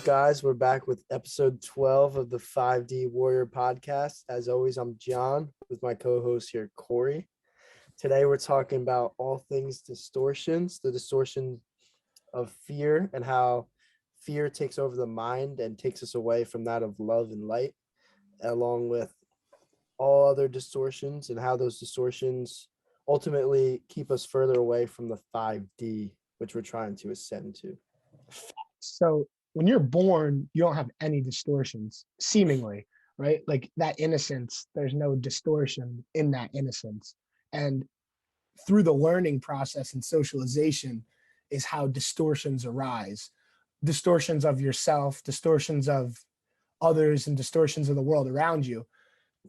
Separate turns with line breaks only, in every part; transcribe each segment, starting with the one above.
guys? We're back with episode 12 of the 5D Warrior podcast. As always, I'm John with my co-host here, Corey. Today, we're talking about all things distortions, the distortion of fear and how fear takes over the mind and takes us away from that of love and light, along with all other distortions and how those distortions ultimately keep us further away from the 5D, which we're trying to ascend to.
So when you're born, you don't have any distortions, seemingly, right? Like that innocence, there's no distortion in that innocence. And through the learning process and socialization is how distortions arise. Distortions of yourself, distortions of others, and distortions of the world around you.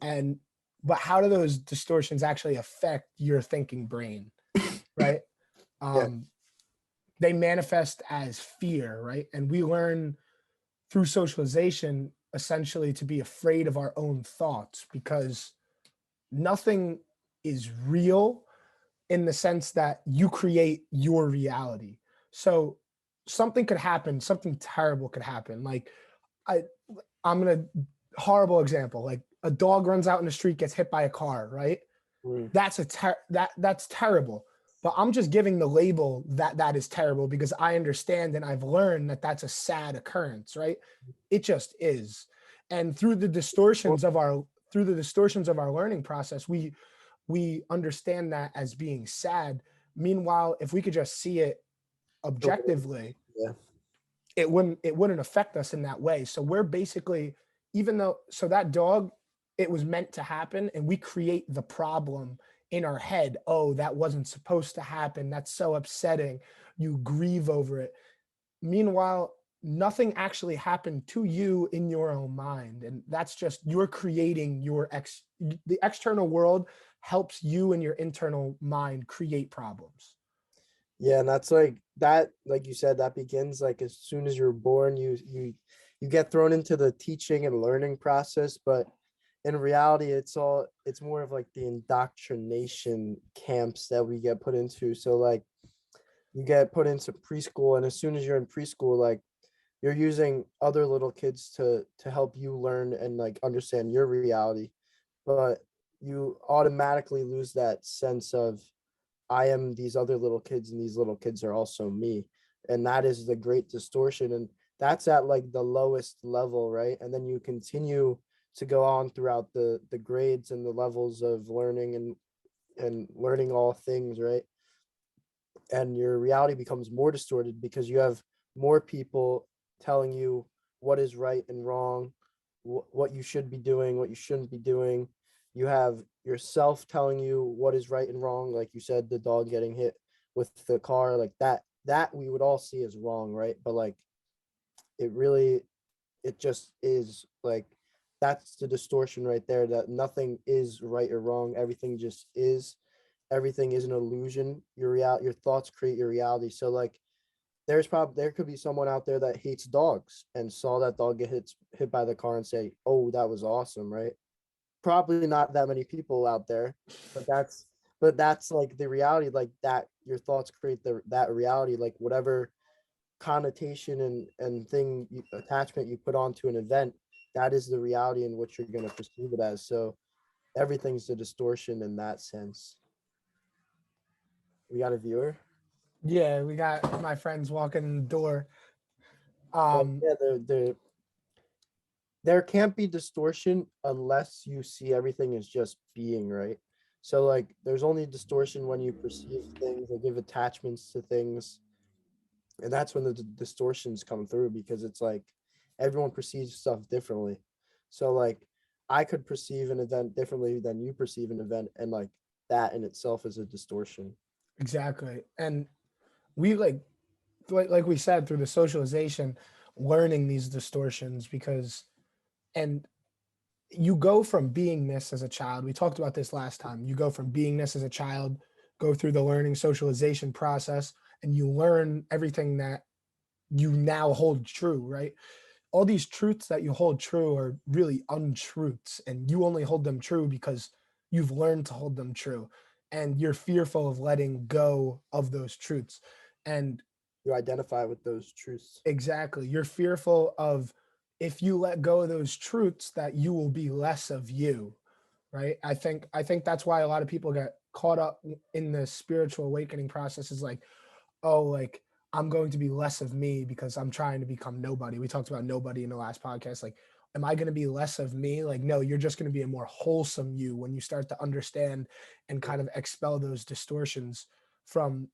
But how do those distortions actually affect your thinking brain, right?
Yeah.
They manifest as fear, right? And we learn through socialization essentially to be afraid of our own thoughts because nothing is real in the sense that you create your reality. So something could happen, something terrible could happen. Like I'm gonna horrible example, like a dog runs out in the street, gets hit by a car, right? That's that's terrible. But I'm just giving the label that is terrible because I understand and I've learned that that's a sad occurrence, right? It just is. And through the distortions of our learning process, we understand that as being sad. Meanwhile, if we could just see it objectively, it wouldn't affect us in that way. So we're basically, so that dog, it was meant to happen, and we create the problem in our head. Oh, that wasn't supposed to happen. That's so upsetting. You grieve over it. Meanwhile, nothing actually happened to you in your own mind. And that's just, you're creating the external world helps you and your internal mind create problems.
Yeah, and that's like that, like you said, that begins like as soon as you're born, you get thrown into the teaching and learning process, but in reality, it's more of like the indoctrination camps that we get put into. So like you get put into preschool, and as soon as you're in preschool, like you're using other little kids to help you learn and like understand your reality, but you automatically lose that sense of I am these other little kids and these little kids are also me. And that is the great distortion. And that's at like the lowest level, right? And then you continue to go on throughout the grades and the levels of learning and learning all things, right? And your reality becomes more distorted because you have more people telling you what is right and wrong, what you should be doing, what you shouldn't be doing. You have yourself telling you what is right and wrong, like you said, the dog getting hit with the car, like that we would all see as wrong, right? But like it just is like, that's the distortion right there, that nothing is right or wrong, everything just is. Everything is an illusion. Your thoughts create your reality. So like there could be someone out there that hates dogs and saw that dog get hit by the car and say, oh, that was awesome, right? Probably not that many people out there, but that's like the reality, like that your thoughts create that reality, like whatever connotation and attachment you put onto an event, that is the reality in which you're going to perceive it as. So everything's a distortion in that sense. We got a viewer.
Yeah, we got my friends walking in the door.
Yeah, there can't be distortion unless you see everything as just being, right? So like there's only distortion when you perceive things or give attachments to things, and that's when the distortions come through, because it's like everyone perceives stuff differently. So like I could perceive an event differently than you perceive an event, and like that in itself is a distortion.
Exactly. And we like we said, through the socialization, learning these distortions, and you go from beingness as a child. We talked about this last time. You go from beingness as a child, go through the learning socialization process, and you learn everything that you now hold true, right? All these truths that you hold true are really untruths, and you only hold them true because you've learned to hold them true, and you're fearful of letting go of those truths. And
you identify with those truths.
Exactly. You're fearful of, if you let go of those truths, that you will be less of you, right? I think that's why a lot of people get caught up in the spiritual awakening process, is like, oh, like, I'm going to be less of me because I'm trying to become nobody. We talked about nobody in the last podcast. Like, am I going to be less of me? Like, no, you're just going to be a more wholesome you when you start to understand and kind of expel those distortions from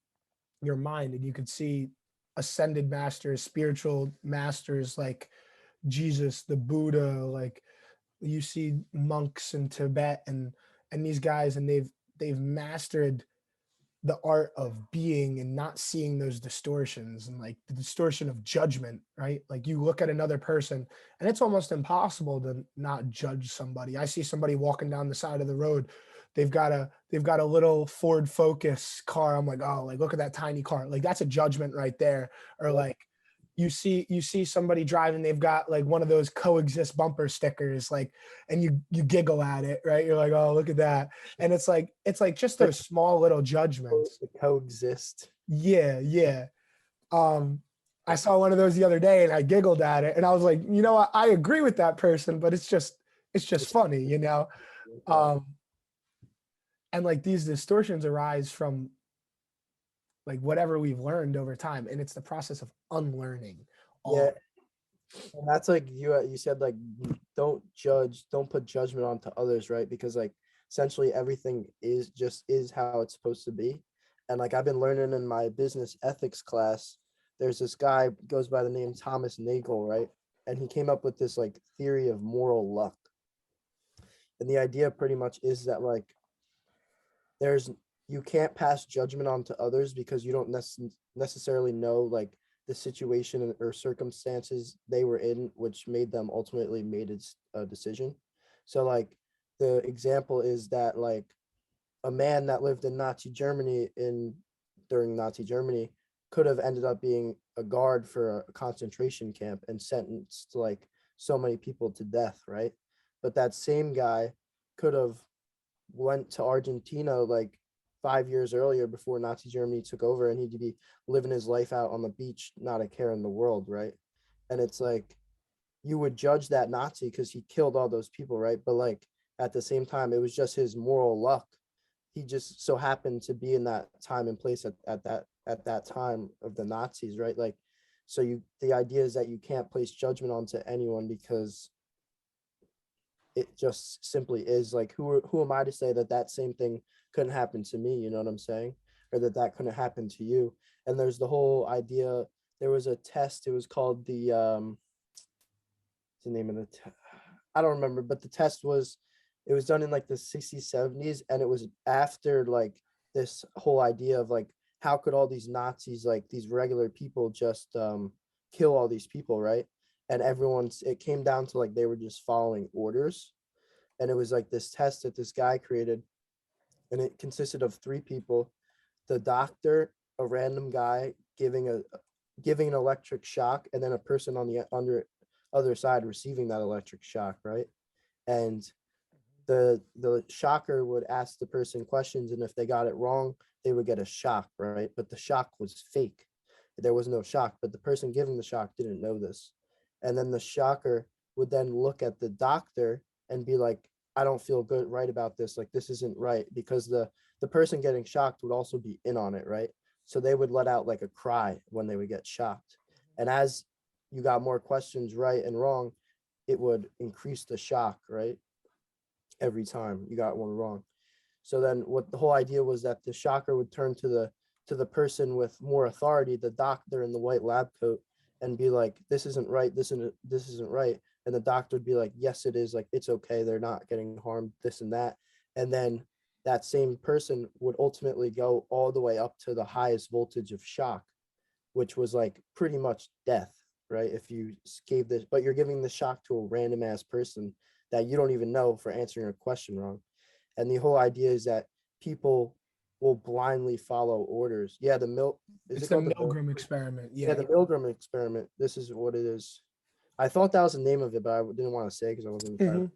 your mind. And you could see ascended masters, spiritual masters like Jesus, the Buddha, like you see monks in Tibet and these guys, and they've mastered the art of being and not seeing those distortions, and like the distortion of judgment, right? Like you look at another person and it's almost impossible to not judge somebody. I see somebody walking down the side of the road. They've got a little Ford Focus car. I'm like, oh, like look at that tiny car. Like that's a judgment right there. Or like you see somebody driving, they've got like one of those coexist bumper stickers, like, and you giggle at it, right? You're like, oh, look at that. And it's like just those small little judgments.
To coexist.
Yeah. I saw one of those the other day and I giggled at it and I was like, you know what, I agree with that person, but it's just funny, you know. And like these distortions arise from like whatever we've learned over time, and it's the process of unlearning all.
Yeah, and that's like you said, like don't judge, don't put judgment onto others, right? Because like essentially everything is how it's supposed to be. And like I've been learning in my business ethics class, there's this guy goes by the name Thomas Nagel, right? And he came up with this like theory of moral luck. And the idea pretty much is that like you can't pass judgment onto others because you don't necessarily know like the situation or circumstances they were in, which made them ultimately made a decision. So like the example is that like a man that lived in Nazi Germany during Nazi Germany could have ended up being a guard for a concentration camp and sentenced like so many people to death, right? But that same guy could have went to Argentina like 5 years earlier before Nazi Germany took over, and he'd be living his life out on the beach, not a care in the world, right? And it's like you would judge that Nazi because he killed all those people, right? But like at the same time, it was just his moral luck. He just so happened to be in that time and place at that time of the Nazis, right? Like, so the idea is that you can't place judgment onto anyone because it just simply is. Like, who am I to say that same thing couldn't happen to me? You know what I'm saying? Or that couldn't happen to you? And there's the whole idea. There was a test. It was called what's the name of the I don't remember, but the test was, it was done in like the 60s, 70s, and it was after like this whole idea of like how could all these Nazis, like these regular people, just kill all these people, right? And it came down to like they were just following orders. And it was like this test that this guy created, and it consisted of three people: the doctor, a random guy giving an electric shock, and then a person on the other side receiving that electric shock, right? And the shocker would ask the person questions, and if they got it wrong, they would get a shock, right? But the shock was fake. There was no shock, but the person giving the shock didn't know this. And then the shocker would then look at the doctor and be like, I don't feel good right about this. Like, this isn't right, because the person getting shocked would also be in on it, right? So they would let out like a cry when they would get shocked. And as you got more questions right and wrong, it would increase the shock, right? Every time you got one wrong. So then what the whole idea was that the shocker would turn to the person with more authority, the doctor in the white lab coat, and be like, this isn't right, this isn't right. And the doctor would be like, yes, it is, like, it's okay, they're not getting harmed, this and that. And then that same person would ultimately go all the way up to the highest voltage of shock, which was like pretty much death, right? If you gave this, but you're giving the shock to a random ass person that you don't even know for answering a question wrong. And the whole idea is that people will blindly follow orders. Yeah,
It's the Pilgrim Experiment.
Yeah, the Pilgrim Experiment. This is what it is. I thought that was the name of it, but I didn't want to say because I wasn't entirely.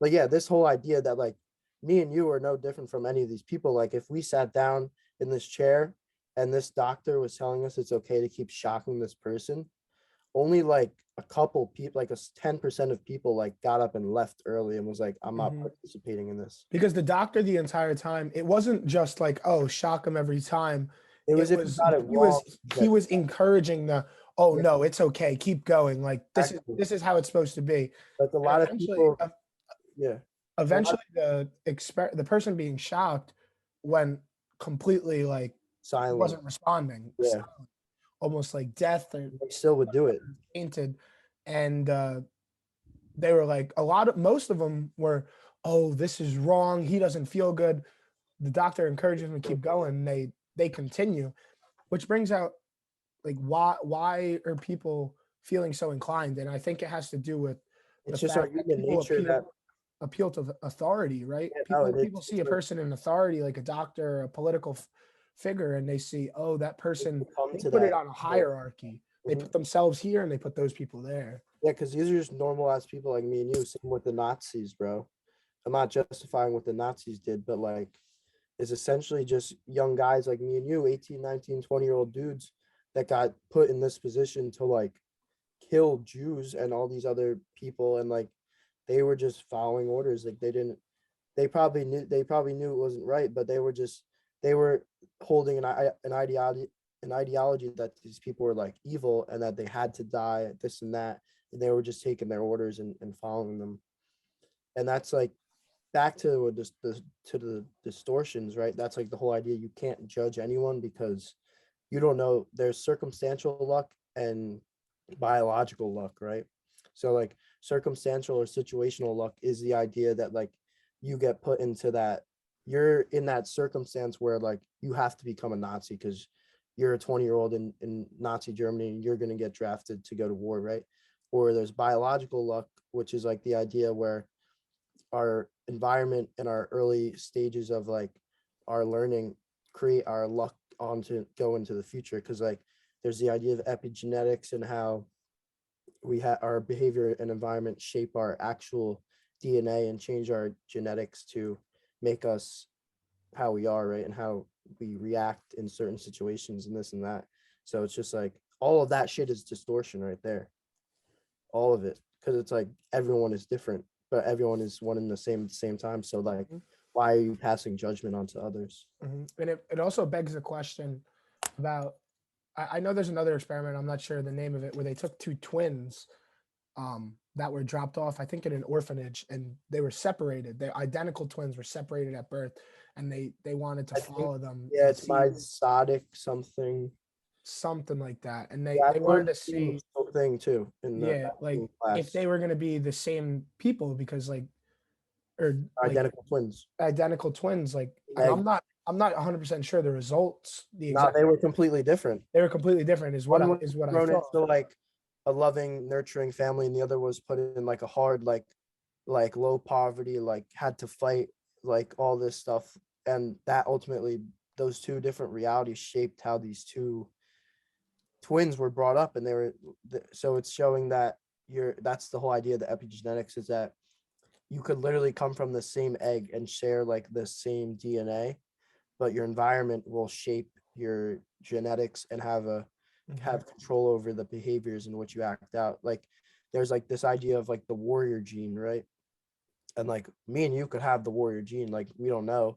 But yeah, this whole idea that like me and you are no different from any of these people. Like if we sat down in this chair and this doctor was telling us it's okay to keep shocking this person, only like a couple people, like 10% of people like got up and left early and was like, I'm not participating in this.
Because the doctor the entire time, it wasn't just like, oh, shock him every time.
It was if you got it wrong.
He was encouraging the, oh
Yeah.
no, it's okay, keep going. Like
Exactly.
this is how it's supposed to be.
Like a lot of people, yeah.
Eventually the person being shocked went completely like
Silent.
wasn't responding.
Yeah.
Silent, almost like death, or
they still would do it.
Fainted. And they were like, most of them were, oh, this is wrong, he doesn't feel good. The doctor encourages them to keep going. They continue, which brings out like why are people feeling so inclined? And I think it has to do with
it's just our human nature that
appeal to authority, right?
Yeah,
people see a person in authority, like a doctor, a political figure, and they see, oh, that person, they put it on a hierarchy. They put themselves here and they put those people there.
Yeah, because these are just normal ass people like me and you. Same with the Nazis, bro. I'm not justifying what the Nazis did, but like, it's essentially just young guys like me and you, 18, 19, 20-year-old dudes that got put in this position to like kill Jews and all these other people. And like, they were just following orders. Like they probably knew it wasn't right, but they were holding an ideology that these people were like evil and that they had to die, this and that. And they were just taking their orders and following them. And that's like back to the distortions, right? That's like the whole idea. You can't judge anyone because you don't know. There's circumstantial luck and biological luck, right? So like circumstantial or situational luck is the idea that like you get put into that, you're in that circumstance where like you have to become a Nazi because you're a 20-year-old in Nazi Germany and you're going to get drafted to go to war, right? Or there's biological luck, which is like the idea where our environment and our early stages of like our learning create our luck on to go into the future. Because like there's the idea of epigenetics and how we have our behavior and environment shape our actual DNA and change our genetics to make us how we are, right? And how we react in certain situations and this and that. So it's just like all of that shit is distortion right there. All of it. Because it's like everyone is different, but everyone is one in the same time. So like, why are you passing judgment onto others?
And it also begs the question about, I know there's another experiment, I'm not sure the name of it, where they took two twins that were dropped off, I think in an orphanage, and they were separated. They're identical twins, were separated at birth, and they wanted to follow them.
Yeah, it's mysotic something
like that. And they wanted to see
thing too.
Like if they were going to be the same people, because like, or
identical
twins, like I'm not 100% sure the results.
They were completely different.
They were completely different is what I thought.
So like a loving, nurturing family, and the other was put in like a hard, like low poverty, like had to fight, like all this stuff. And that ultimately, those two different realities shaped how these two twins were brought up. And so it's showing that that's the whole idea of the epigenetics, is that you could literally come from the same egg and share like the same DNA, but your environment will shape your genetics and have control over the behaviors in which you act out. Like there's like this idea of like the warrior gene, right? And like me and you could have the warrior gene, like we don't know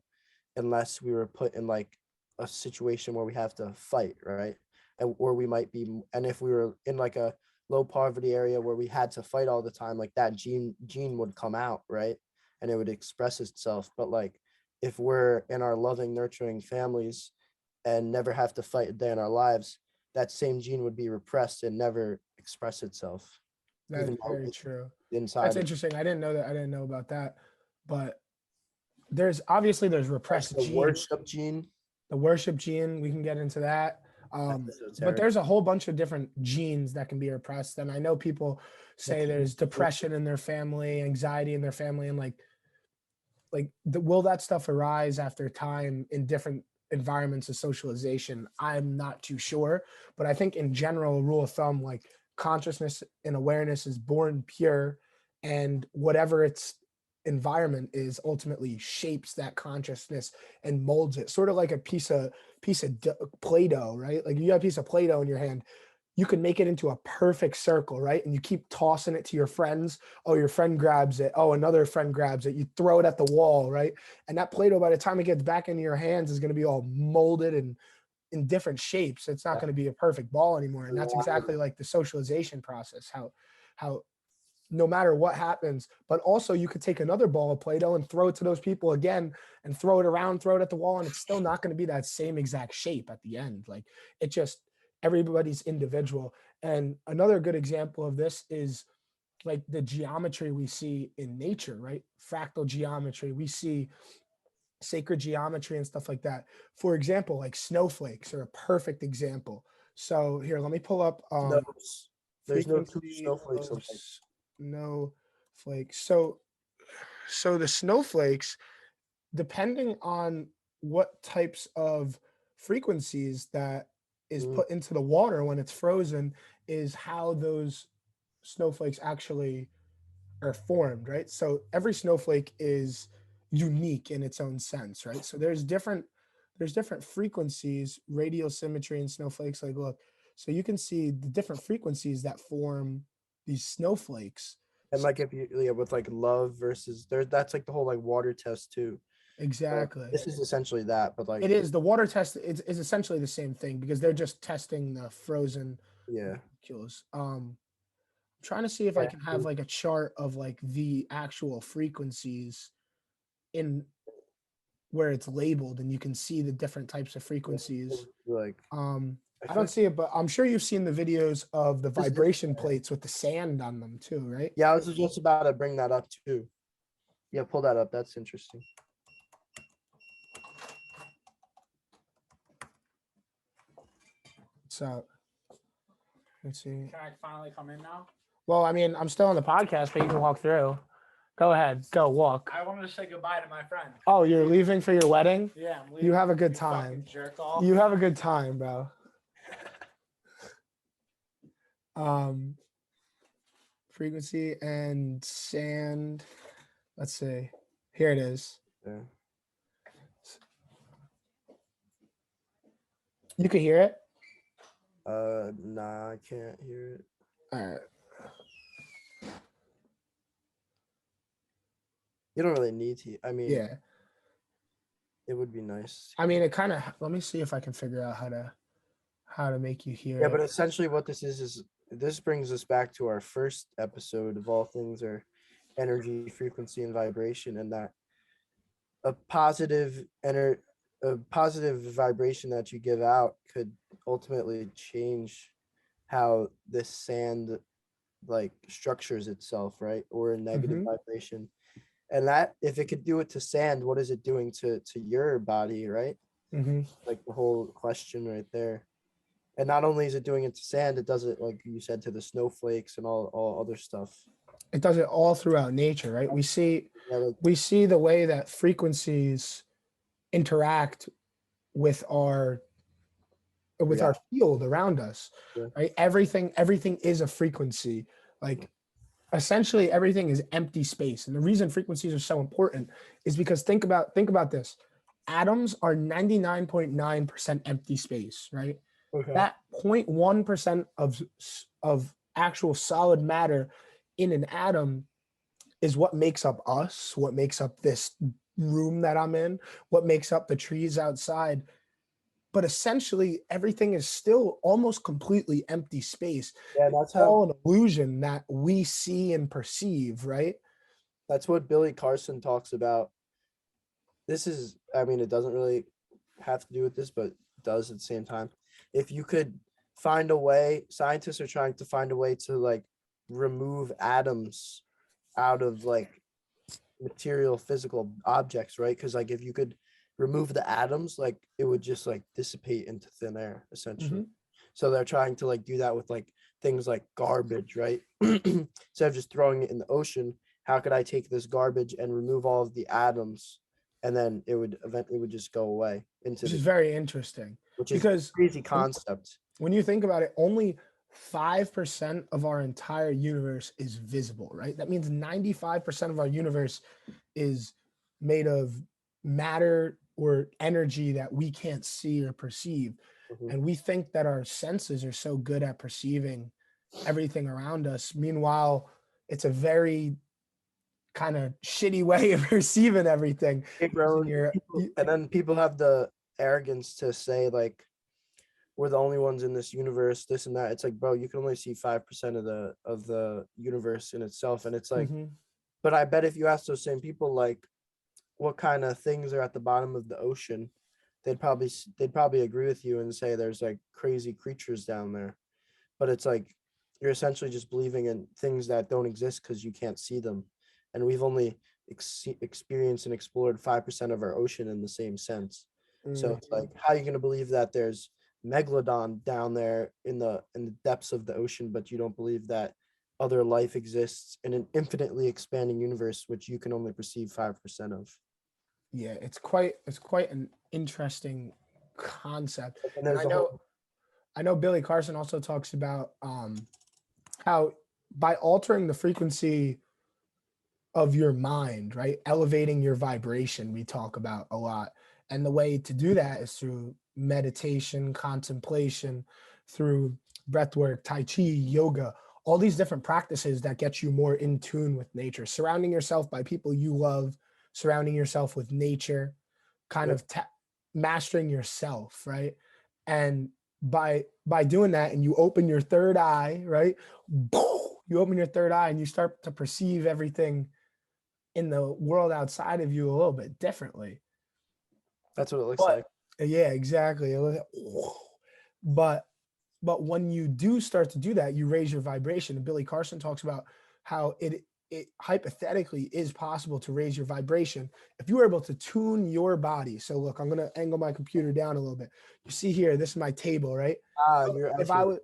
unless we were put in like a situation where we have to fight, right? Or we might be, and if we were in like a low poverty area where we had to fight all the time, like that gene would come out, right? And it would express itself. But like if we're in our loving, nurturing families and never have to fight a day in our lives, that same gene would be repressed and never express itself.
That's very true.
Inside.
That's interesting. I didn't know that. I didn't know about that. But there's repressed
the worship gene.
The worship gene, we can get into that. But there's a whole bunch of different genes that can be repressed. And I know people say there's depression in their family, anxiety in their family, and will that stuff arise after time in different environments of socialization? I'm not too sure, but I think in general, rule of thumb, like consciousness and awareness is born pure, and whatever it's environment is ultimately shapes that consciousness and molds it, sort of like a piece of Play-Doh, right? Like you have a piece of Play-Doh in your hand, you can make it into a perfect circle, right? And you keep tossing it to your friends. Oh, your friend grabs it. Oh, another friend grabs it. You throw it at the wall, right? And that Play-Doh, by the time it gets back into your hands, is going to be all molded and in different shapes. It's not going to be a perfect ball anymore. And that's exactly like the socialization process, how no matter what happens, but also you could take another ball of Play-Doh and throw it to those people again and throw it around, throw it at the wall, and it's still not going to be that same exact shape at the end. Like it just, everybody's individual. And another good example of this is like the geometry we see in nature, right? Fractal geometry. We see sacred geometry and stuff like that. For example, like snowflakes are a perfect example. So here, let me pull up
There's no two
frequency
snowflakes
of
alike.
snowflakes. So the snowflakes, depending on what types of frequencies that is put into the water when it's frozen, is how those snowflakes actually are formed, right? So every snowflake is unique in its own sense, right? So there's different frequencies, radial symmetry in snowflakes. Like look, so you can see the different frequencies that form these snowflakes.
And like if you with like love versus there, that's like the whole like water test too.
Exactly.
This is essentially that, but like
it is the water test is essentially the same thing because they're just testing the frozen molecules. I'm trying to see if I can have like a chart of like the actual frequencies in where it's labeled and you can see the different types of frequencies.
like
I don't see it, but I'm sure you've seen the videos of the vibration plates with the sand on them too, right?
Yeah, I was just about to bring that up too. Yeah, pull that up. That's interesting.
So let's see.
Can I finally come in now?
Well, I mean, I'm still on the podcast, but you can walk through. Go ahead, go walk.
I wanted to say goodbye to my friend.
Oh, you're leaving for your wedding?
Yeah, I'm leaving.
You have a good
You
time.
fucking jerk off.
You have a good time, bro. Frequency and sand. Let's see. Here it is.
Yeah.
You can hear it?
Nah, I can't hear it.
All right.
You don't really need to. I mean,
Yeah.
It would be nice.
I mean, it kind of. Let me see if I can figure out how to make you hear.
Yeah,
it.
but essentially, what this is this brings us back to our first episode of all things are energy, frequency, and vibration, and that a positive vibration that you give out could ultimately change how this sand like structures itself, right? Or a negative vibration. And that if it could do it to sand, what is it doing to your body, right? Like the whole question right there. And not only is it doing it to sand, it does it, like you said, to the snowflakes and all other stuff.
It does it all throughout nature, right? We see the way that frequencies interact with our field around us, right? Everything is a frequency. Like essentially everything is empty space. And the reason frequencies are so important is because think about this. Atoms are 99.9% empty space, right?
Okay.
That 0.1% of actual solid matter in an atom is what makes up us, what makes up this room that I'm in, what makes up the trees outside. But essentially everything is still almost completely empty space.
Yeah, that's
all an illusion that we see and perceive, right?
That's what Billy Carson talks about. This is, I mean, it doesn't really have to do with this, but it does at the same time. If you could find a way, scientists are trying to find a way to like remove atoms out of like material physical objects, right? Because like if you could remove the atoms, like it would just like dissipate into thin air essentially. So they're trying to like do that with like things like garbage, right? Instead of just throwing it in the ocean, how could I take this garbage and remove all of the atoms, and then it would just go away into
which is very interesting,
which is
because
a crazy concept.
when you think about it, only 5% of our entire universe is visible, right? That means 95% of our universe is made of matter or energy that we can't see or perceive.
Mhm.
And we think that our senses are so good at perceiving everything around us. Meanwhile, it's a very kind of shitty way of perceiving everything.
Hey, bro, and then people have the arrogance to say like we're the only ones in this universe, this and that. It's like, bro, you can only see 5% of the universe in itself, and it's like,
Mhm.
but I bet if you ask those same people like what kind of things are at the bottom of the ocean, they'd probably agree with you and say there's like crazy creatures down there. But it's like you're essentially just believing in things that don't exist because you can't see them, and we've only experienced and explored 5% of our ocean in the same sense. So it's like, how are you going to believe that there's megalodon down there in the depths of the ocean, but you don't believe that other life exists in an infinitely expanding universe which you can only perceive 5% of?
Yeah, it's quite an interesting concept.
And
And
there's a whole
I know Billy Carson also talks about how by altering the frequency of your mind, right? Elevating your vibration, we talk about a lot. And the way to do that is through meditation, contemplation, through breath work, Tai Chi, yoga, all these different practices that get you more in tune with nature, surrounding yourself by people you love, surrounding yourself with nature, kind
Yeah.
of mastering yourself, right? And by doing that, and you open your third eye, right? You open your third eye and you start to perceive everything in the world outside of you a little bit differently.
That's what it looks
But
like.
yeah, exactly. But but when you do start to do that, you raise your vibration. And Billy Carson talks about how it hypothetically is possible to raise your vibration if you were able to tune your body. So look, I'm gonna angle my computer down a little bit. You see here, this is my table, right? So
You're
if I
actually
was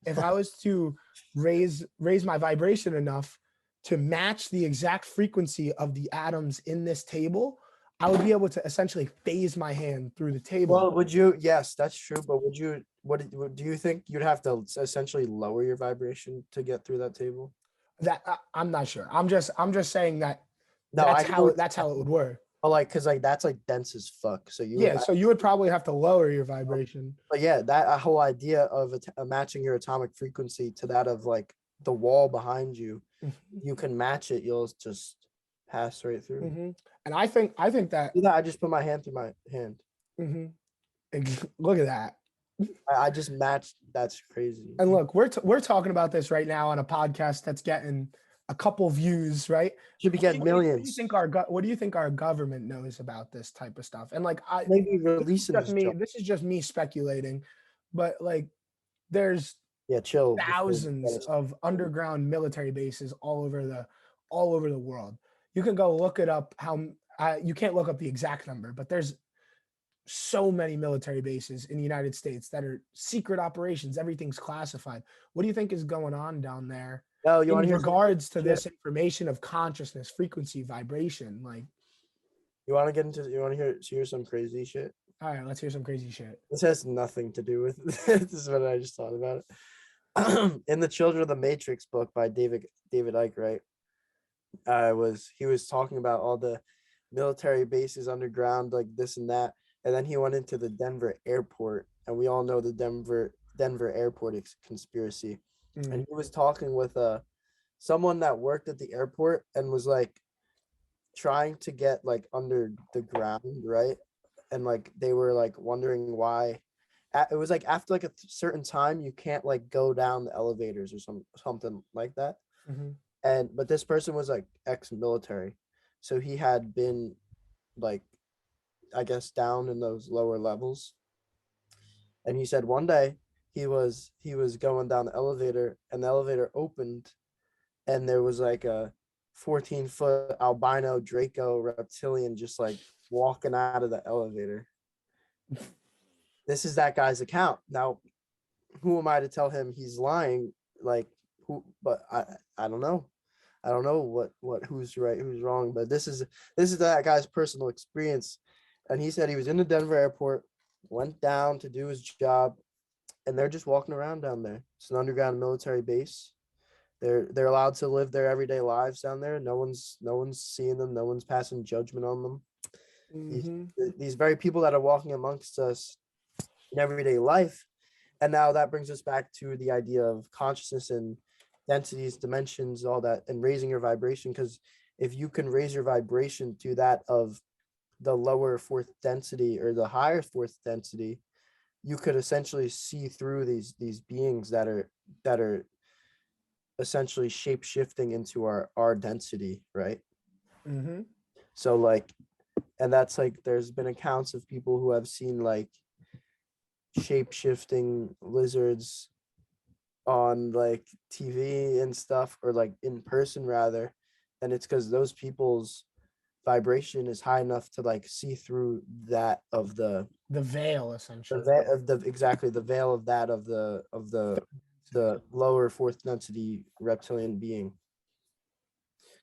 if I was to raise my vibration enough to match the exact frequency of the atoms in this table, I would be able to essentially phase my hand through the table.
well, would you? Yes, that's true. But would you? What do you think? You'd have to essentially lower your vibration to get through that table?
That I'm not sure. I'm just saying that
No, I know.
that's how it would work.
But like, cause like that's like dense as fuck. So you would,
Yeah, so you would probably have to lower your vibration.
but yeah, that whole idea of matching your atomic frequency to that of like the wall behind you, you can match it. You'll just pass right through.
Mhm. And I think that
See that? I just put my hand through my hand.
mhm. Look at that.
I just matched. That's crazy.
And look, we're talking about this right now on a podcast that's getting a couple views, right?
Should be getting
What do you
millions.
think what do you think our government knows about this type of stuff? And like
Maybe
this is
releasing
just
this
me.
junk.
This is just me speculating, but like there's
Yeah, chill. Before you
thousands
get us-
of underground military bases all over the world. You can go look it up. You can't look up the exact number, but there's so many military bases in the United States that are secret operations. Everything's classified. What do you think is going on down there
Oh, you want
in
to hear?
regards to
shit?
this information of consciousness, frequency, vibration? Like,
You want to get into? You want to hear some crazy shit?
all right, let's hear some crazy shit.
This has nothing to do with. This is what I just thought about it. In the Children of the Matrix book by David Icke, right? He was talking about all the military bases underground, like this and that, and then he went into the Denver airport, and we all know the Denver airport conspiracy. And he was talking with someone that worked at the airport and was like trying to get like under the ground, right? And like they were like wondering why. It was like after like a certain time you can't like go down the elevators or something like that.
Mhm.
And but this person was like ex-military, so he had been like, I guess, down in those lower levels. And he said one day he was going down the elevator, and the elevator opened, and there was like a 14-foot albino Draco reptilian just like walking out of the elevator. This is that guy's account. Now, who am I to tell him he's lying? Like who? But I don't know. I don't know what who's right, who's wrong. But this is that guy's personal experience, and he said he was in the Denver airport, went down to do his job, and they're just walking around down there. It's an underground military base. They're allowed to live their everyday lives down there. No one's seeing them. No one's passing judgment on them. These very people that are walking amongst us in everyday life. And now that brings us back to the idea of consciousness and densities, dimensions, all that, and raising your vibration. Because if you can raise your vibration to that of the lower fourth density or the higher fourth density, you could essentially see through these beings that are essentially shape shifting into our density, right? So like, and that's like, there's been accounts of people who have seen like shape shifting lizards on like TV and stuff, or like in person rather, and it's because those people's vibration is high enough to like see through that of the
veil, essentially.
Exactly, the veil of that of the lower fourth density reptilian being.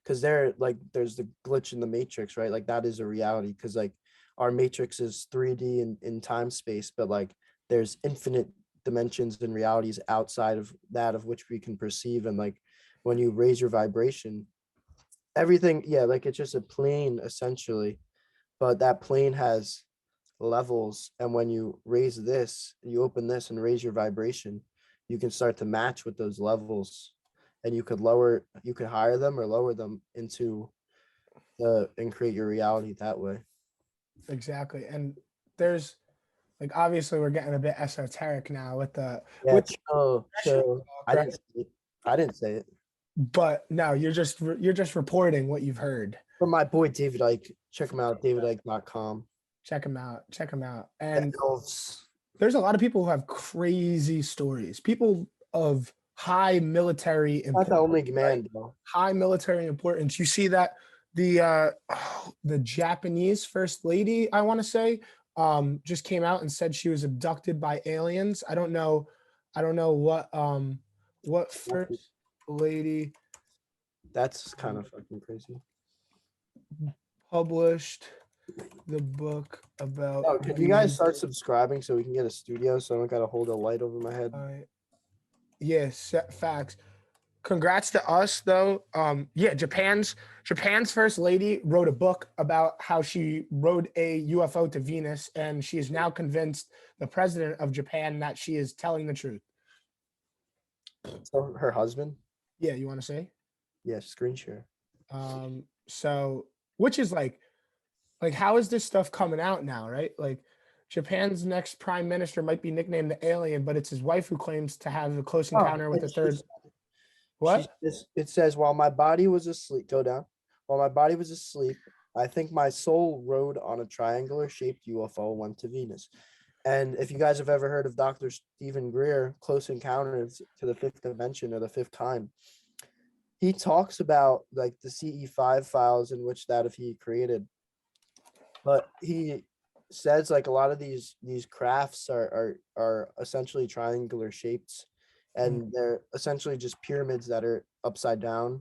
Because there's the glitch in the matrix, right? Like that is a reality, because like our matrix is 3D in time space, but like there's infinite dimensions and realities outside of that of which we can perceive. And like when you raise your vibration, everything, yeah, like it's just a plane essentially, but that plane has levels. And when you raise this, you open this and raise your vibration, you can start to match with those levels, and you could higher them or lower them into and create your reality that way.
Exactly. And there's like, obviously we're getting a bit esoteric now with the
chill. I didn't say it.
But no, you're just reporting what you've heard
from my boy David Icke. Check him out, davidicke.com.
Check him out. And
elves.
There's a lot of people who have crazy stories, people of high military importance.
Not the only man, though.
High military importance. You see that the Japanese first lady, I want to say, just came out and said she was abducted by aliens. I don't know what first lady.
That's kind of fucking crazy.
Published the book about.
Oh, can you guys start subscribing so we can get a studio so I don't gotta hold a light over my head?
Yes, facts. Congrats to us though. Yeah, Japan's first lady wrote a book about how she rode a UFO to Venus, and she is now convinced the president of Japan that she is telling the truth.
So her husband?
Yeah, you want to say?
Yeah, screen share.
So which is like how is this stuff coming out now, right? Like Japan's next prime minister might be nicknamed the alien, but it's his wife who claims to have a close encounter with the third. What?
It says, while my body was asleep, go down. While my body was asleep, I think my soul rode on a triangular shaped UFO and went to Venus. And if you guys have ever heard of Dr. Stephen Greer, Close Encounters to the Fifth Dimension or the Fifth Kind, he talks about like the CE5 files in which that if he created. But he says like a lot of these crafts are essentially triangular shapes, and they're essentially just pyramids that are upside down,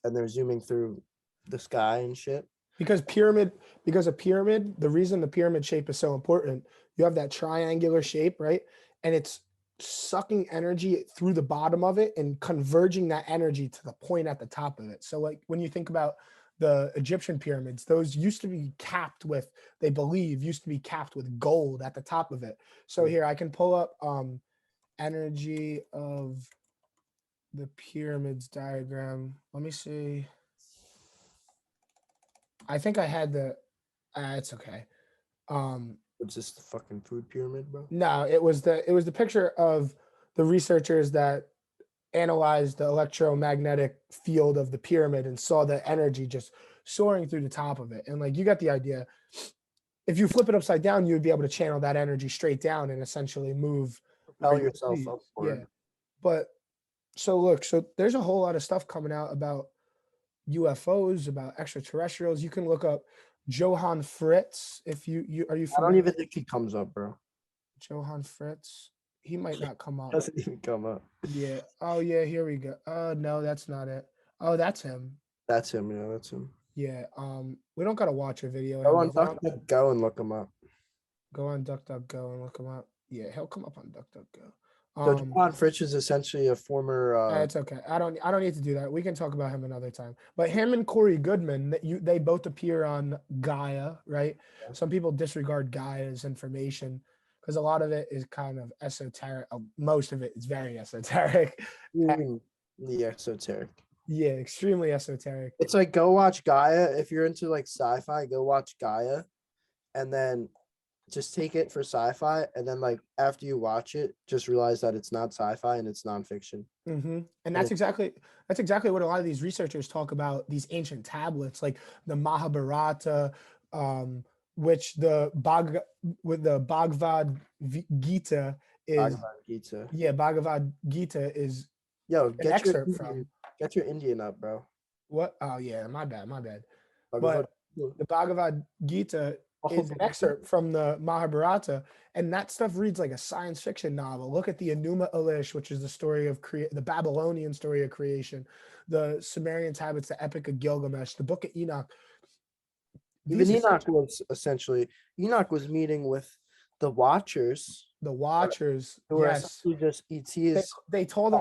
and they're zooming through the sky and shit.
Because a pyramid, the reason the pyramid shape is so important, you have that triangular shape, right? And it's sucking energy through the bottom of it and converging that energy to the point at the top of it. So like when you think about the Egyptian pyramids, those used to be capped with gold at the top of it. So here I can pull up energy of the pyramids diagram. Let me see. I think I had it's okay.
It's just the fucking food pyramid, bro.
No, it was the picture of the researchers that analyzed the electromagnetic field of the pyramid and saw the energy just soaring through the top of it. And like, you got the idea. If you flip it upside down, you would be able to channel that energy straight down and essentially move.
Propel yourself upward.
Yeah. But so there's a whole lot of stuff coming out about UFOs, about extraterrestrials. You can look up Johann Fritz if you are you familiar?
I don't even think he comes up, bro.
Johann Fritz. He might not come up.
Doesn't even come up.
Yeah. Oh yeah, here we go. No, that's not it. Oh, that's him.
That's him, yeah, that's him.
Yeah. We don't gotta watch a video.
Go on DuckDuckGo and look him up.
Go on DuckDuckGo and look him up. Yeah, he'll come up on DuckDuckGo.
So John Fritsch is essentially a former.
It's okay. I don't need to do that. We can talk about him another time. But him and Corey Goodman, they both appear on Gaia, right?
Yeah.
Some people disregard Gaia's information because a lot of it is kind of esoteric. Most of it is very esoteric.
The esoteric.
Yeah, extremely esoteric.
It's like, go watch Gaia. If you're into like sci-fi, go watch Gaia, and then just take it for sci-fi, and then like after you watch it, just realize that it's not sci-fi and it's nonfiction.
And that's exactly what a lot of these researchers talk about, these ancient tablets like the Mahabharata, which the Bhagavad Gita is.
Bhagavad Gita.
Yeah, Bhagavad Gita is
Yo,
an excerpt from.
Get your Indian up, bro.
What? Oh yeah, my bad.
Bhagavad,
But the Bhagavad Gita is an excerpt from the Mahabharata, and that stuff reads like a science fiction novel. Look at the Enuma Elish, which is the story of the Babylonian story of creation, the Sumerian tablets, the Epic of Gilgamesh, the Book of Enoch.
Even Enoch was meeting with the Watchers.
The Watchers,
who were
yes.
Just ETs.
They call them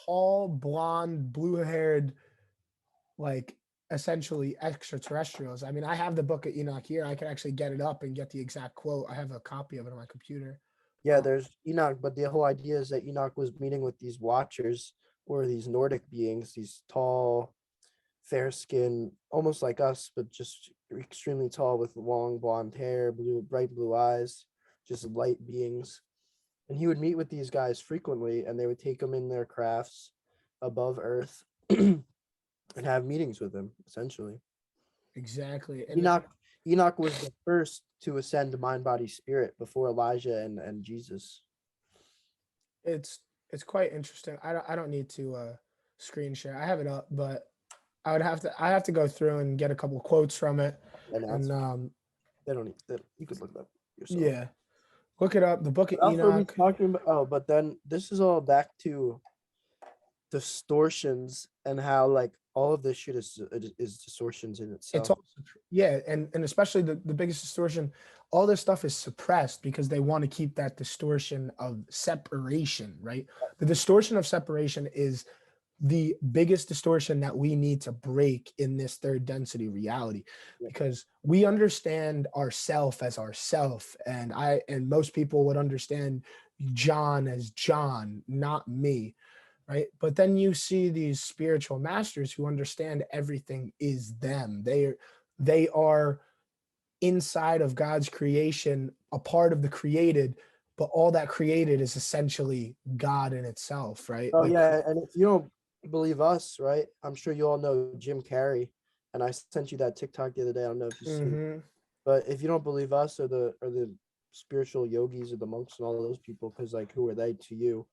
tall, blonde, blue-haired, like essentially extraterrestrials. I mean, I have the Book of Enoch here. I can actually get it up and get the exact quote. I have a copy of it on my computer.
Yeah, there's Enoch, but the whole idea is that Enoch was meeting with these Watchers, or these Nordic beings, these tall, fair skin, almost like us, but just extremely tall with long blonde hair, bright blue eyes, just light beings. And he would meet with these guys frequently, and they would take him in their crafts above Earth and have meetings with him, essentially.
Exactly.
And Enoch was the first to ascend to mind, body, spirit before Elijah and Jesus.
It's quite interesting. I don't need to screen share. I have it up, but I have to go through and get a couple quotes from it. And
you could look it up yourself.
Yeah. Look it up. The Book of Enoch.
But then this is all back to distortions and how like all of this shit is distortions in itself.
It's all, yeah, and especially the biggest distortion, all this stuff is suppressed because they want to keep that distortion of separation, right? The distortion of separation is the biggest distortion that we need to break in this third density reality, because we understand ourself as ourself, and most people would understand John as John, not me, right? But then you see these spiritual masters who understand everything is them. They are inside of God's creation, a part of the created, but all that created is essentially God in itself, right?
Oh, yeah, and if you don't believe us, right? I'm sure you all know Jim Carrey, and I sent you that TikTok the other day. I don't know if you see, but if you don't believe us or the spiritual yogis or the monks and all those people, because like, who are they to you?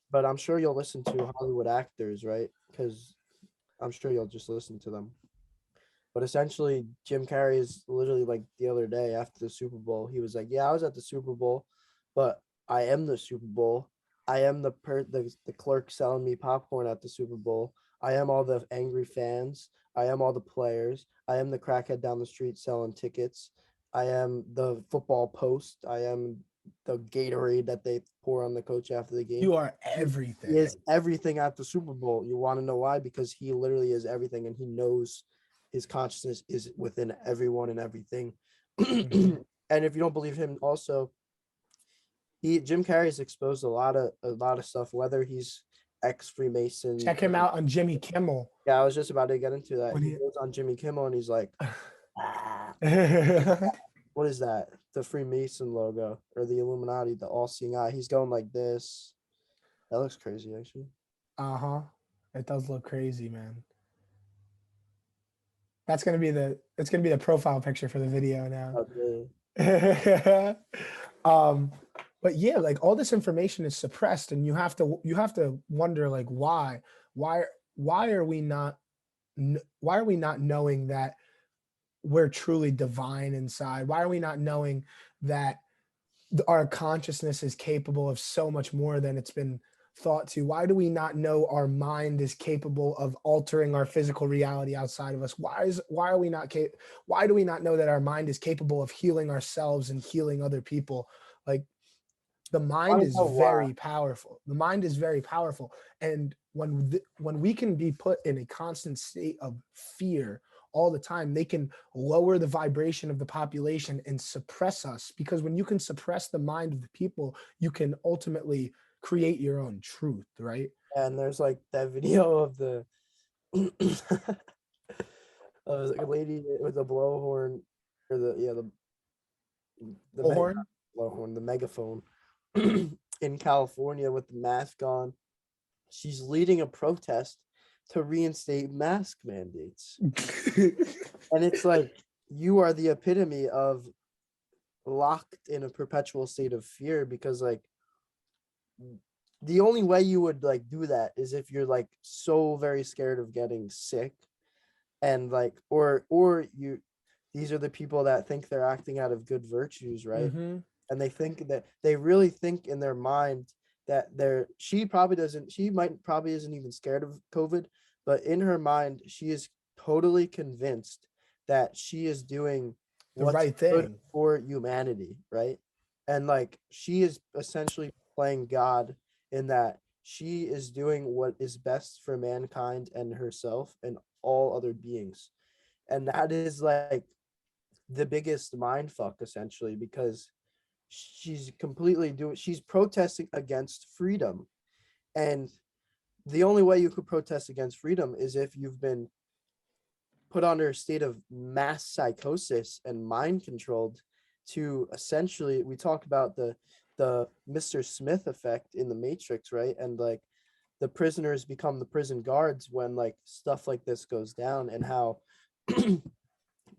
But I'm sure you'll listen to Hollywood actors, right? Because I'm sure you'll just listen to them. But essentially, Jim Carrey is literally like the other day after the Super Bowl, he was like, "Yeah, I was at the Super Bowl, but I am the Super Bowl. I am the clerk selling me popcorn at the Super Bowl. I am all the angry fans. I am all the players. I am the crackhead down the street selling tickets. I am the football post. I am the Gatorade that they pour on the coach after the game."
You are everything.
He is everything at the Super Bowl. You want to know why? Because he literally is everything, and he knows his consciousness is within everyone and everything. And if you don't believe him, also, Jim Carrey has exposed a lot of stuff, whether he's ex-Freemason.
Check him out on Jimmy Kimmel.
Yeah, I was just about to get into that. He goes on Jimmy Kimmel and he's like, what is that? The Freemason logo or the Illuminati, the all-seeing eye. He's going like this. That looks crazy, actually.
It does look crazy, man. It's gonna be the profile picture for the video now.
Okay.
But yeah, like all this information is suppressed, and you have to wonder, like, why are we not knowing that we're truly divine inside? Why are we not knowing that our consciousness is capable of so much more than it's been thought to? Why do we not know our mind is capable of altering our physical reality outside of us? Why do we not know that our mind is capable of healing ourselves and healing other people? Like, The mind
wanna
is
know why.
very powerful. The mind is very powerful. And when we can be put in a constant state of fear all the time, they can lower the vibration of the population and suppress us. Because when you can suppress the mind of the people, you can ultimately create your own truth, right?
And there's like that video of the of a lady with a blowhorn, or the
Bullhorn?
blowhorn, the megaphone in California with the mask on. She's leading a protest to reinstate mask mandates. And it's like, you are the epitome of locked in a perpetual state of fear, because like the only way you would like do that is if you're like so very scared of getting sick, and like or you, these are the people that think they're acting out of good virtues, right?
Mhm.
And they think that they really think in their mind that she probably doesn't, she might probably isn't even scared of COVID, but in her mind she is totally convinced that she is doing
The
what's
right
good
thing.
for humanity, right? And like she is essentially playing God, in that she is doing what is best for mankind and herself and all other beings. And that is like the biggest mind fuck, essentially, because she's protesting against freedom. And the only way you could protest against freedom is if you've been put under a state of mass psychosis and mind controlled, to essentially, we talk about the Mr. Smith effect in the Matrix, right? And like the prisoners become the prison guards when like stuff like this goes down, and how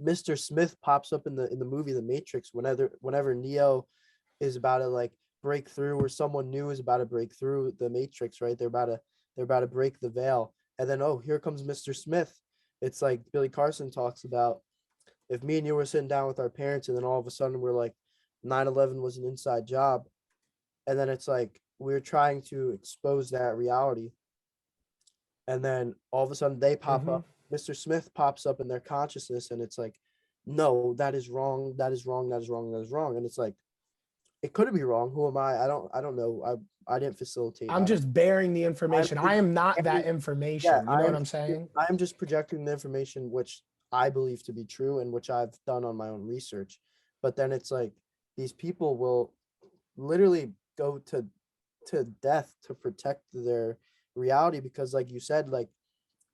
Mr. Smith pops up in the movie The Matrix whenever Neo is about to like break through, or someone new is about to break through the Matrix, right? They're about to break the veil, and then, oh, here comes Mr. Smith. It's like Billy Carson talks about, if me and you were sitting down with our parents, and then all of a sudden we're like 9/11 was an inside job, and then it's like we're trying to expose that reality, and then all of a sudden they pop
Mhm.
up, Mr. Smith pops up in their consciousness, and it's like, no, that is wrong, that is wrong, that is wrong, that is wrong. And it's like, it could be wrong. Who am I? I don't know. I didn't facilitate.
I'm just bearing the
I'm
information.
just
I am not that
yeah,
information. You know what I'm saying?
I'm just projecting the information which I believe to be true, and which I've done on my own research. But then it's like, these people will literally go to death to protect their reality, because like you said, like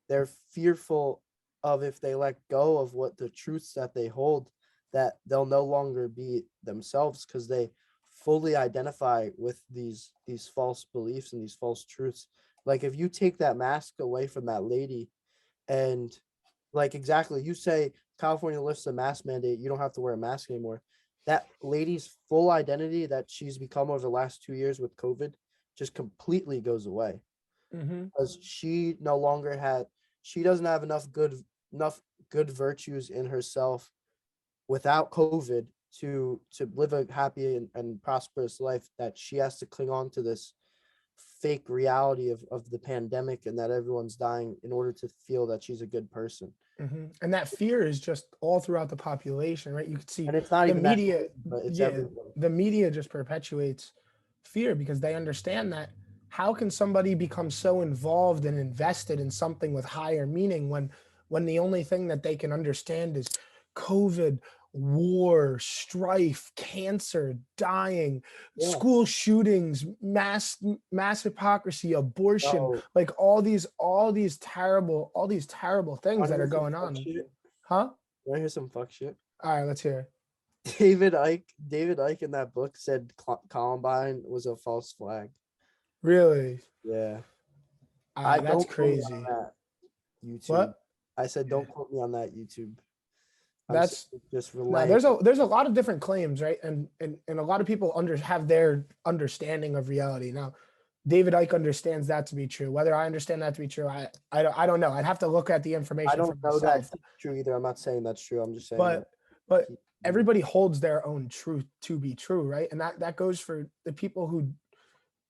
they're fearful of, if they let go of what the truths that they hold, that they'll no longer be themselves, because they fully identify with these false beliefs and these false truths. Like if you take that mask away from that lady, and like exactly, you say California lifts the mask mandate, you don't have to wear a mask anymore. That lady's full identity that she's become over the last 2 years with COVID just completely goes away,
Mm-hmm.
because she doesn't have enough good virtues in herself without COVID to live a happy and prosperous life, that she has to cling on to this fake reality of the pandemic, and that everyone's dying, in order to feel that she's a good person.
Mm-hmm. And that fear is just all throughout the population, right? You can see
And it's not
the
even that,
media,
but it's
yeah,
everything.
the media just perpetuates fear because they understand that how can somebody become so involved and invested in something with higher meaning when the only thing that they can understand is COVID, war, strife, cancer, dying,
Yeah.
school shootings, mass hypocrisy, abortion,
So
like all these terrible things
wanna
that
hear
are
some
going
fuck
on.
shit?
Huh?
Wanna hear some fuck shit?
All right, let's hear.
David Icke in that book said Columbine was a false flag.
Really?
Yeah. I
That's
don't quote me on
crazy.
that YouTube.
What?
I said,
Yeah.
don't quote me on that YouTube. I'm
That's
just
now
relaying.
there's a lot of different claims, right? And a lot of people have their understanding of reality. Now, David Icke understands that to be true. Whether I understand that to be true, I don't know. I'd have to look at the
I
information for
don't know that
myself.
it's true either. I'm not saying that's true. I'm just saying that.
But
he-
everybody holds their own truth to be true, right? And that goes for the people who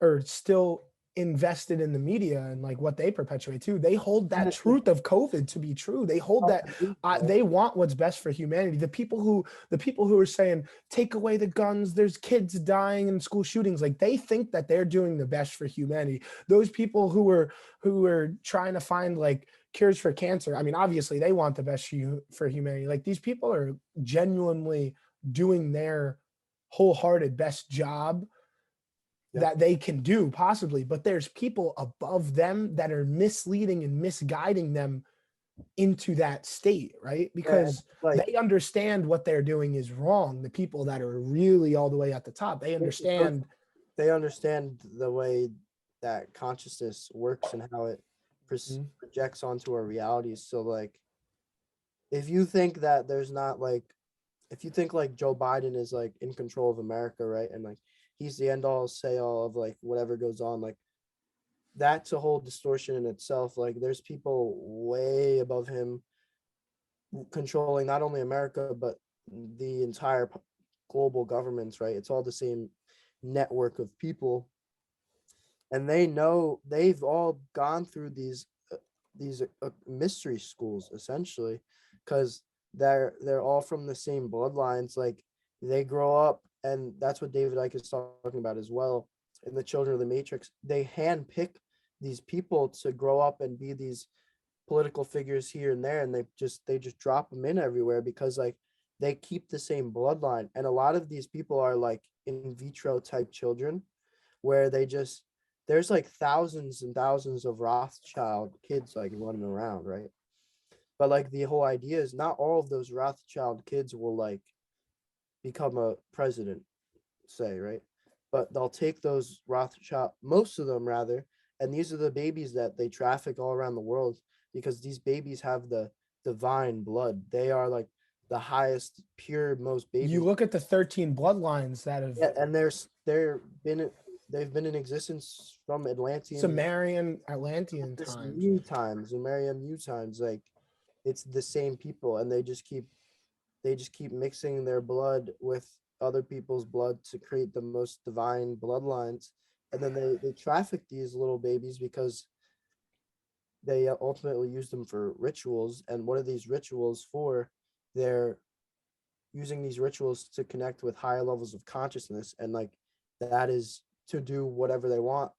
are still invested in the media and like what they perpetuate too. They hold that
And
truth of COVID to be true. They hold that
right?
they want what's best for humanity. The people who are saying take away the guns, there's kids dying in school shootings, like they think that they're doing the best for humanity. Those people who are trying to find like cures for cancer, I mean, obviously they want the best for humanity. Like these people are genuinely doing their wholehearted best job that they can do possibly, but there's people above them that are misleading and misguiding them into that state, right? Because
like
they understand what they're doing is wrong. The people that are really all the way at the top, they understand.
they understand the way that consciousness works and how it projects onto our realities. So like if you think that there's not like if you think like Joe Biden is like in control of America, right? And like he's the end all say all of like whatever goes on, like that's a whole distortion in itself. Like there's people way above him controlling not only America, but the entire global governments, right? It's all the same network of people. And they know they've all gone through these mystery schools essentially, because they're all from the same bloodlines. Like they grow up, and that's what David Icke is talking about as well. In the Children of the Matrix, they handpick these people to grow up and be these political figures here and there, and they just drop them in everywhere because like they keep the same bloodline. And a lot of these people are like in vitro type children, where there's like thousands and thousands of Rothschild kids like running around, right? But like the whole idea is not all of those Rothschild kids will like become a president, say, right? But they'll take those Rothschild, most of them rather, and these are the babies that they traffic all around the world because these babies have the divine blood. They are like the highest, pure, most babies.
You look at the 13 bloodlines that have
and they've been in existence from Atlantean,
Sumerian, Atlantean times.
Mu times, Sumerian Mu times. Like it's the same people, and they just keep mixing their blood with other people's blood to create the most divine bloodlines. And then they traffic these little babies because they ultimately use them for rituals. And what are these rituals for? They're using these rituals to connect with higher levels of consciousness, and like that is to do whatever they want.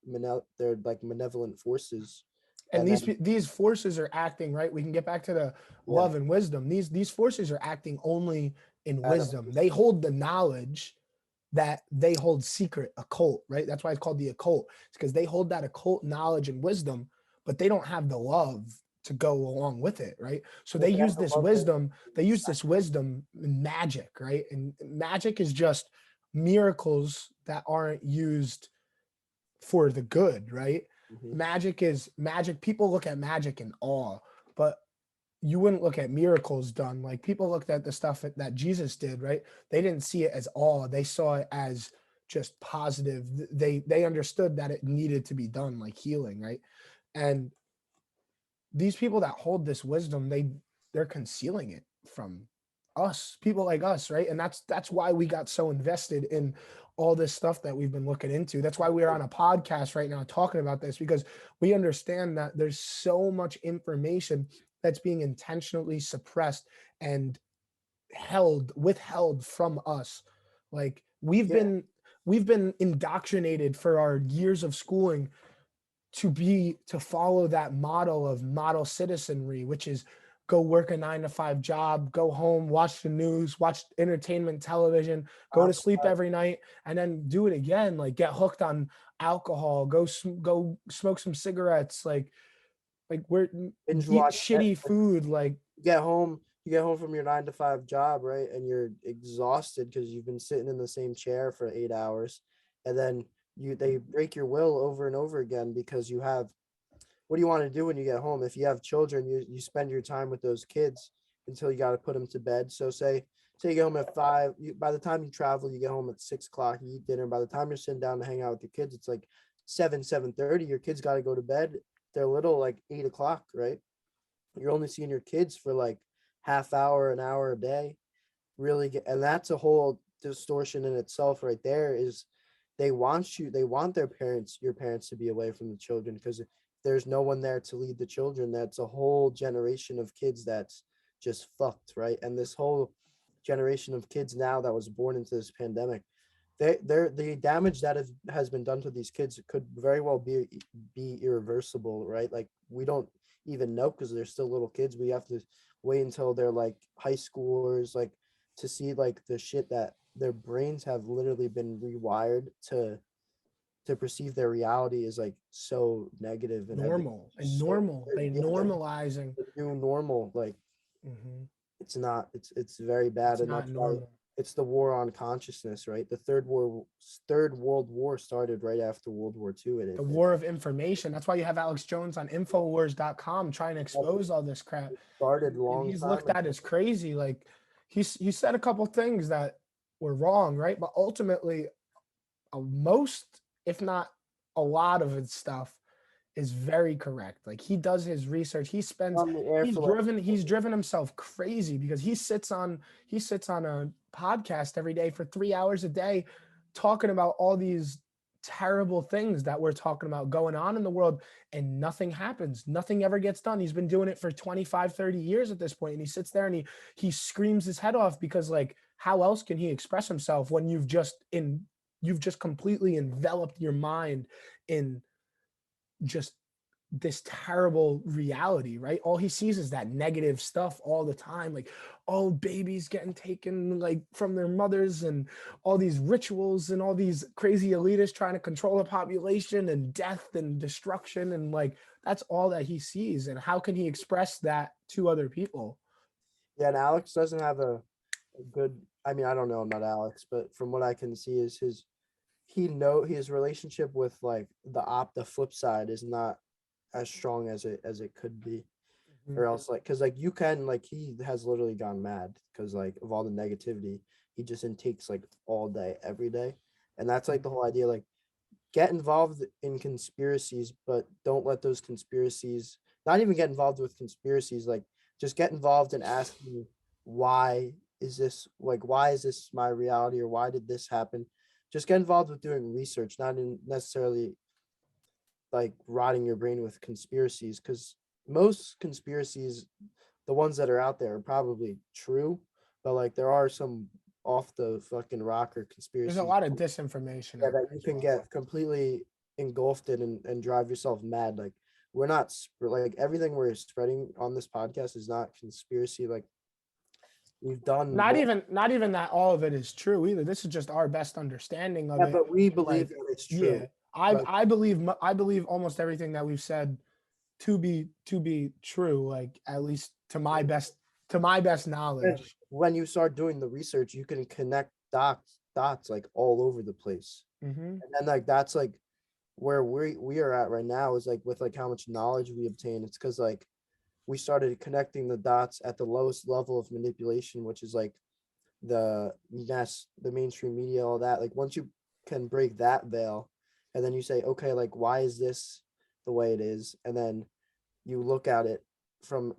They're like malevolent forces.
And these forces are acting, right? We can get back to the love and wisdom. These forces are acting only in wisdom. They hold the knowledge that they hold secret, occult, right? That's why it's called the occult. It's because they hold that occult knowledge and wisdom, but they don't have the love to go along with it, right? So they use this wisdom, in magic, right? And magic is just miracles that aren't used for the good, right? Magic is magic. People look at magic in awe, but you wouldn't look at miracles done. Like people looked at the stuff that Jesus did, right? They didn't see it as awe. They saw it as just positive. They understood that it needed to be done, like healing, right? And these people that hold this wisdom, they're concealing it from us, people like us, right? And that's why we got so invested in all this stuff that we've been looking into. That's why we're on a podcast right now talking about this, because we understand that there's so much information that's being intentionally suppressed and withheld from us. Like we've been indoctrinated for our years of schooling to follow that model citizenry, which is go work a 9-to-5 job, go home, watch the news, watch entertainment television, go to sleep every night, and then do it again. Like get hooked on alcohol, go smoke some cigarettes, like we're eat shitty food. Like
you get home from your 9-to-5 job, right? And you're exhausted because you've been sitting in the same chair for 8 hours, and then they break your will over and over again because you have, what do you want to do when you get home? If you have children, you spend your time with those kids until you got to put them to bed. So say you get home at 5, by the time you travel, you get home at 6 o'clock, you eat dinner. By the time you're sitting down to hang out with your kids, it's like 7:30. Your kids got to go to bed. They're little, like 8 o'clock, right? You're only seeing your kids for like half hour, an hour a day. And that's a whole distortion in itself right there, is they want your parents to be away from the children, because if there's no one there to lead the children, that's a whole generation of kids that's just fucked, right? And this whole generation of kids now that was born into this pandemic, the damage that has been done to these kids could very well be irreversible, right? Like, we don't even know, because they're still little kids. We have to wait until they're like high schoolers, like, to see like the shit that their brains have literally been rewired to perceive their reality as like so negative and
Normal and
so-
normal. They
yeah,
normalizing.
the new normal. Like,
Mhm.
it's not, it's very bad.
It's
And
not
that's why
normal.
it's the war on consciousness, right? The third world war started right after World War II.
The war of information. That's why you have Alex Jones on Infowars.com trying to expose all this crap.
started
And
long
he's
time
looked at
ago.
as crazy. Like, he said a couple things that were wrong, right? But ultimately, most, if not a lot of his stuff is very correct. Like, he does his research. He spends
On the air
he's
for like,
driven himself crazy, because he sits on a podcast every day for 3 hours a day talking about all these terrible things that we're talking about going on in the world, and nothing happens. Nothing ever gets done. He's been doing it for 25, 30 years at this point, and he sits there and he screams his head off, because, like, how else can he express himself when you've just completely enveloped your mind in just this terrible reality, right? All he sees is that negative stuff all the time, like, oh, babies getting taken like from their mothers, and all these rituals, and all these crazy elitists trying to control the population, and death and destruction, and like, that's all that he sees. And how can he express that to other people?
yeah, and Alex doesn't have a good, I mean, I don't know, I'm not Alex, but from what I can see is his relationship with like the flip side is not as strong as it could be. Or else, like, because like you can, like, he has literally gone mad because like of all the negativity he just intakes like all day every day. And that's like the whole idea, like, get involved in conspiracies, but don't let those conspiracies, not even get involved with conspiracies, like, just get involved in asking, why why is this my reality, or why did this happen? Just get involved with doing research, not in necessarily like rotting your brain with conspiracies, because most conspiracies, the ones that are out there, are probably true, but like there are some off the fucking rocker
There's
conspiracies,
a lot of disinformation
yeah,
out
that
there
you
as
can
well.
get completely engulfed in and drive yourself mad. Like, we're not like, everything we're spreading on this podcast is not conspiracy. Like, we've done
Not even that all of it is true either. This is just our best understanding of
yeah,
it.
but we
And,
believe
like,
that it's
yeah,
true.
I
Like,
I believe almost everything that we've said to be true, like, at least to my best knowledge.
when you start doing the research, you can connect dots like all over the place.
Hmm.
And then like that's like where we are at right now, is like with like how much knowledge we obtain. It's because like we started connecting the dots at the lowest level of manipulation, which is like the mainstream media, all that. Like, once you can break that veil, and then you say, okay, like, why is this the way it is? And then you look at it from,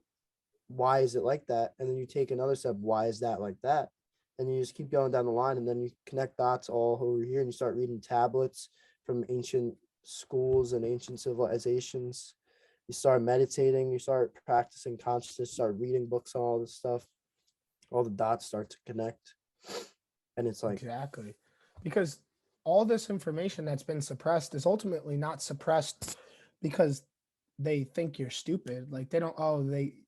why is it like that? And then you take another step, why is that like that? And you just keep going down the line, and then you connect dots all over here, and you start reading tablets from ancient schools and ancient civilizations. You start meditating, you start practicing consciousness, start reading books on all this stuff. All the dots start to connect. And it's like,
Exactly. Because all this information that's been suppressed is ultimately not suppressed because they think you're stupid. Like, they don't,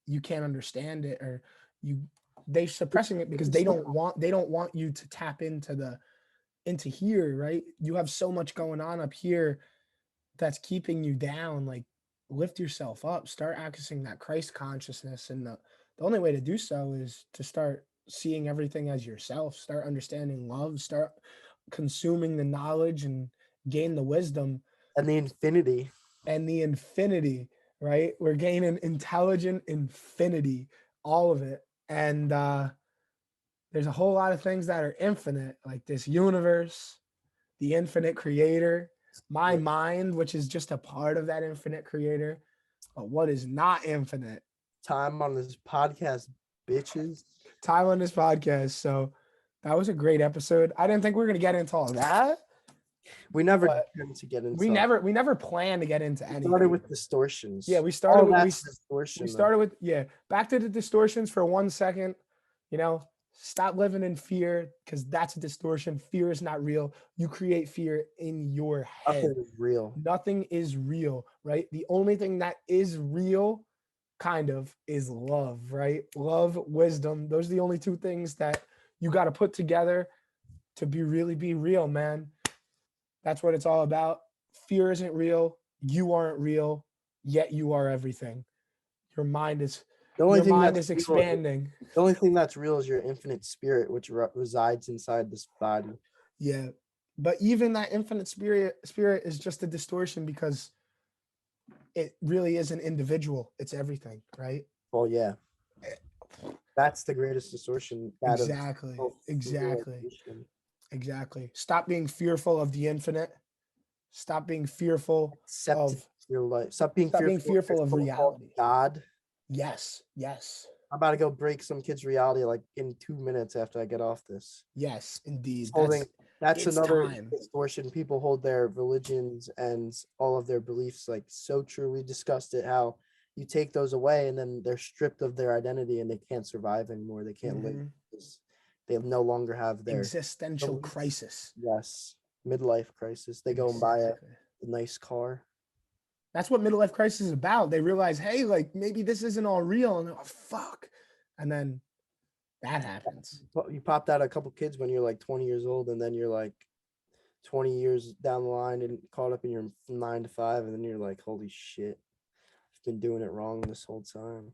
you can't understand it, or they're suppressing it because they don't want you to tap into here, right? You have so much going on up here that's keeping you down. Like, lift yourself up, start accessing that Christ consciousness. And the only way to do so is to start seeing everything as yourself, start understanding love, start consuming the knowledge, and gain the wisdom
and the infinity.
and the infinity, right? We're gaining intelligent infinity, all of it. And there's a whole lot of things that are infinite, like this universe, the infinite creator, my mind, which is just a part of that infinite creator. But what is not infinite?
Time on this podcast, bitches.
Time on this podcast. So that was a great episode. I didn't think we were going to get into all that.
We never
But
tend to get into.
we never plan to get into
We
anything.
started with distortions.
Yeah, we started
All
with
that's distortion.
we
though.
started with back to the distortions for 1 second. You know, stop living in fear because that's a distortion. Fear is not real. You create fear in your head.
Nothing is real.
Nothing is real, right? The only thing that is real, kind of, is love, right? Love, wisdom. Those are the only two things that you got to put together to be real, man. That's what it's all about. Fear isn't real. You aren't real, yet you are everything. Your mind is
The only
your
thing
mind
that's
is
real-
expanding.
The only thing that's real is your infinite spirit, which resides inside this body.
Yeah. But even that infinite spirit is just a distortion because it really is an individual. It's everything, right?
Well, yeah, that's the greatest distortion. That of
Exactly.
self-realization.
Exactly. Stop being fearful of the infinite. Stop being fearful
Accept
of
your life. Stop being
stop being fearful
your
of
so-called
reality.
God.
Yes.
I'm about to go break some kid's reality like in 2 minutes after I get off this.
Yes, indeed.
That's
it's
another
time.
distortion. People hold their religions and all of their beliefs like so true. We discussed it, how you take those away and then they're stripped of their identity and they can't survive anymore. They can't live
Mhm.
because they no longer have their
Existential
beliefs.
crisis.
Yes, midlife crisis. They go and buy a
Exactly.
nice car.
That's what midlife crisis is about. They realize, hey, like maybe this isn't all real, and they're like, fuck. And then that happens.
You popped out a couple kids when you're like 20 years old, and then you're like 20 years down the line and caught up in your 9 to 5, and then you're like, holy shit, I've been doing it wrong this whole time.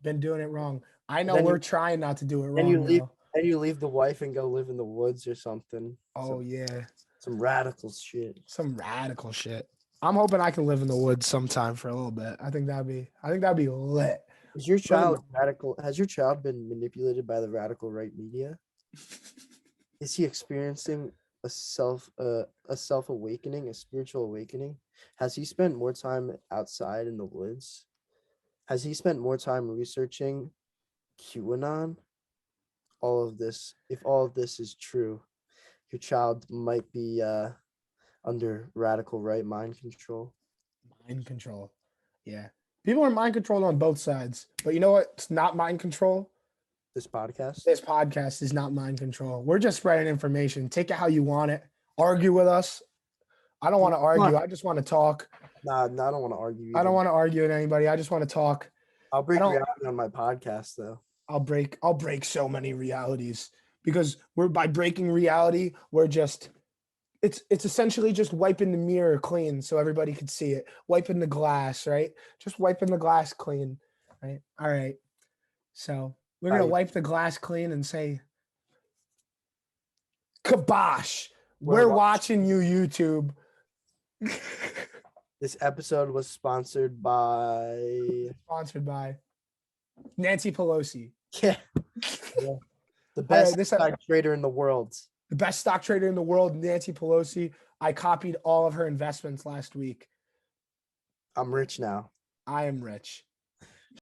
Been doing it wrong. I know
then
we're
you-
trying not to do it
Then you
wrong,
leave,
though.
and you leave the wife and go live in the woods or something.
Oh yeah,
Some radical shit.
some radical shit. I'm hoping I can live in the woods sometime for a little bit. I think that'd be lit.
Is your child radical? Has your child been manipulated by the radical right media? Is he experiencing a self awakening, a spiritual awakening? Has he spent more time outside in the woods? Has he spent more time researching QAnon? All of this, if all of this is true, your child might be under radical right mind control.
Mind control. Yeah. People are mind controlled on both sides. But you know what? It's not mind control.
This podcast.
This podcast is not mind control. We're just spreading information. Take it how you want it. Argue with us. I don't want to argue. I just want to talk.
Nah, I don't want to argue.
I don't
either.
want to argue with anybody. I just want to talk.
I'll break
don't-
reality on my podcast though.
I'll break so many realities because by breaking reality, we're just it's essentially just wiping the mirror clean so everybody could see it. Wiping the glass, right? Just wiping the glass clean, right? All right. So we're gonna wipe the glass clean and say, "Kabosh! We're watching you, YouTube."
This episode was sponsored by
Nancy Pelosi.
yeah, the best
this-
stock trader in the world.
The best stock trader in the world, Nancy Pelosi. I copied all of her investments last week.
I'm rich now.
I am rich.